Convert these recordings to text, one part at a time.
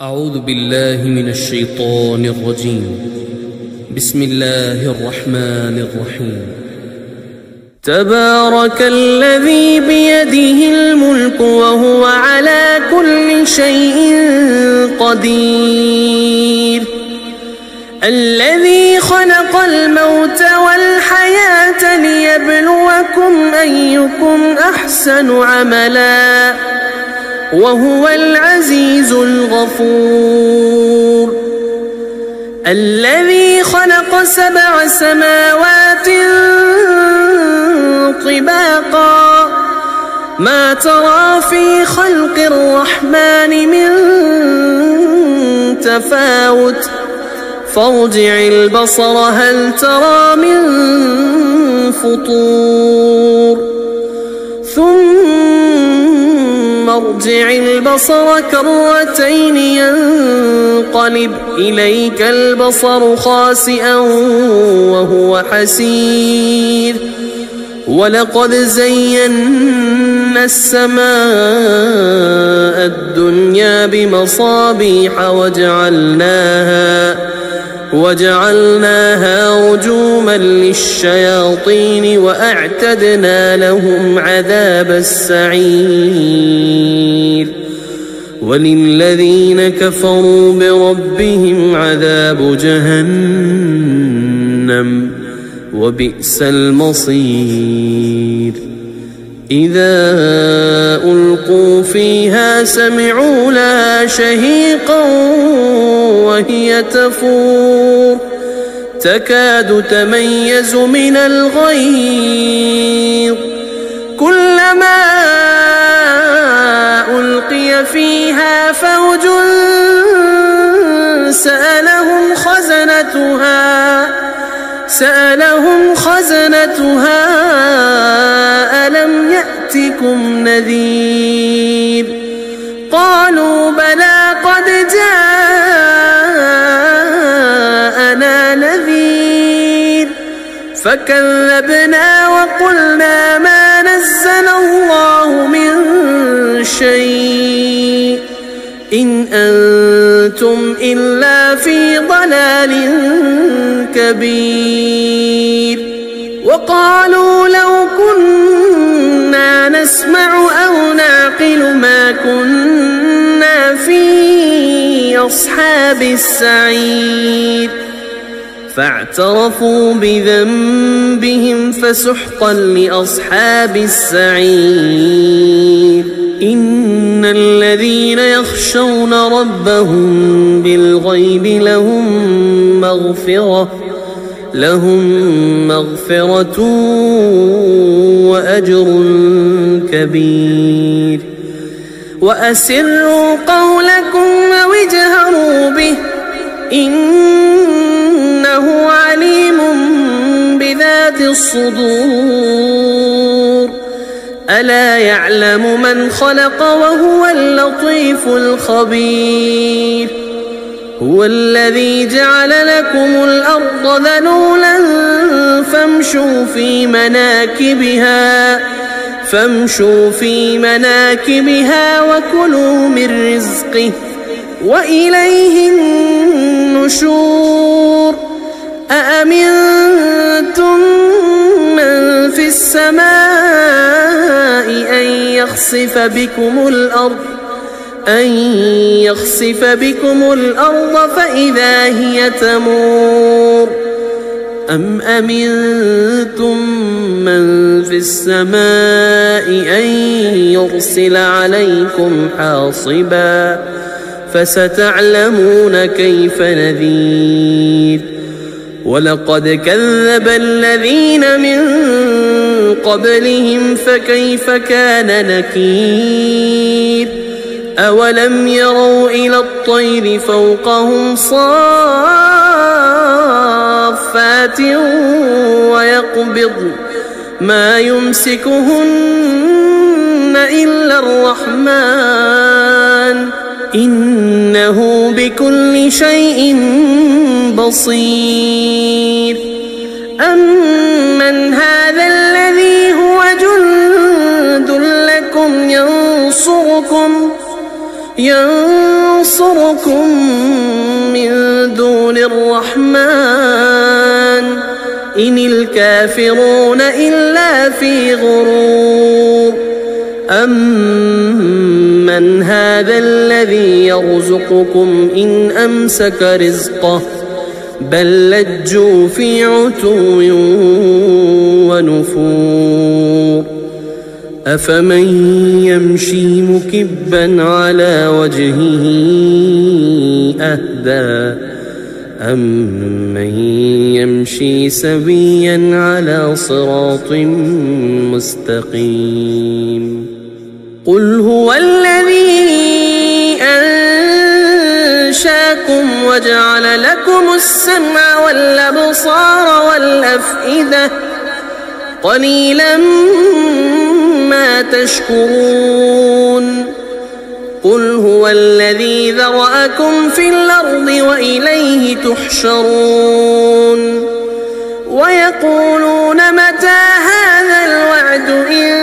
أعوذ بالله من الشيطان الرجيم. بسم الله الرحمن الرحيم. تبارك الذي بيده الملك وهو على كل شيء قدير، الذي خلق الموت والحياة ليبلوكم أيكم أحسن عملا وهو العزيز الغفور، الذي خلق 7 سماوات طباقا ما ترى في خلق الرحمن من تفاوت فارجع البصر هل ترى من فطور ثم ارجع البصر كرتين ينقلب إليك البصر خاسئا وهو حسير، ولقد زينا السماء الدنيا بمصابيح وجعلناها رجوما للشياطين وأعتدنا لهم عذاب السعير، وللذين كفروا بربهم عذاب جهنم وبئس المصير. إذا ألقوا فيها سمعوا لها شهيقا وهي تفور تكاد تميز من الغيظ، كلما ألقي فيها فوج سألهم خزنتها ألم يأتكم نذير، قالوا بلى قد جاءنا نذير فكذبنا وقلنا ما نزل الله من شيء إن أنتم إلا في ضلال كبير، وقالوا لو كنا نسمع أو نعقل ما كنا في أصحاب السعير، فاعترفوا بذنبهم فسحقا لأصحاب السعير. إن الذين يخشون ربهم بالغيب لهم مغفرة وأجر كبير. وأسروا قولكم أو اجهروا به إنه عليم بذات الصدور، ألا يعلم من خلق وهو اللطيف الخبير. هو الذي جعل لكم الأرض ذلولا فامشوا في مناكبها وكلوا من رزقه وإليه النشور. أأمنتم من في السماء أن يخسف بكم الأرض فإذا هي تمور، أم أمنتم من في السماء أن يرسل عليكم حاصبا فستعلمون كيف نذير. ولقد كذب الذين من قبلهم فكيف كان نكير. أولم يروا إلى الطير فوقهم صافات ويقبضن ما يمسكهن إلا الرحمن إنه بكل شيء بصير. أمن هذا الذي هو جند لكم ينصركم ينصركم من دون الرحمن إن الكافرون إلا في غرور أمن هذا الذي يرزقكم إن أمسك رزقه بل لجوا في عتو ونفور أفمن يمشي مكبا على وجهه أهدى أمن يمشي سويا على صراط مستقيم قل هو الذي أنشاكم وجعل لكم السمع والأبصار والأفئدة قليلا ما تشكرون قل هو الذي ذرأكم في الأرض وإليه تحشرون ويقولون متى هذا الوعد إن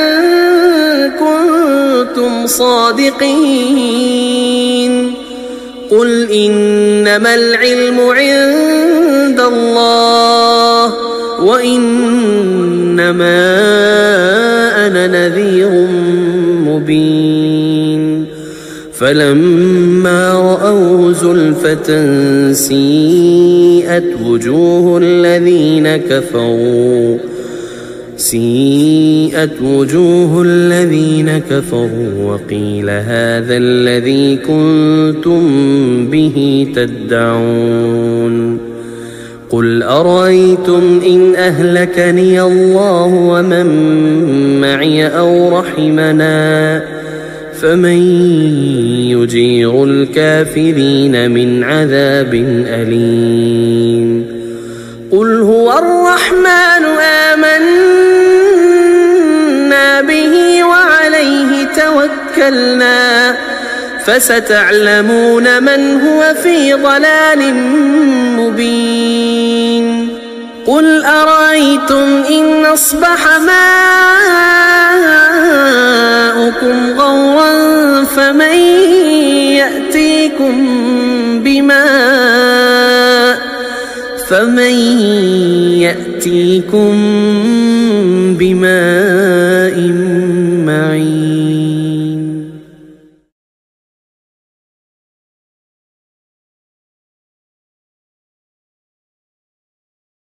كنتم صادقين قل إنما العلم عند الله وإنما أنا نذير مبين فلما رأوا زلفة سيئت وجوه الذين كفروا وقيل هذا الذي كنتم به تدعون قل أرأيتم إن أهلكني الله ومن معي أو رحمنا فمن يجير الكافرين من عذاب أليم قل هو الرحمن آمنا به وعليه توكلنا فستعلمون من هو في ضلال مبين قل أرأيتم إن أصبح ماؤكم غورا فمن يأتيكم بماء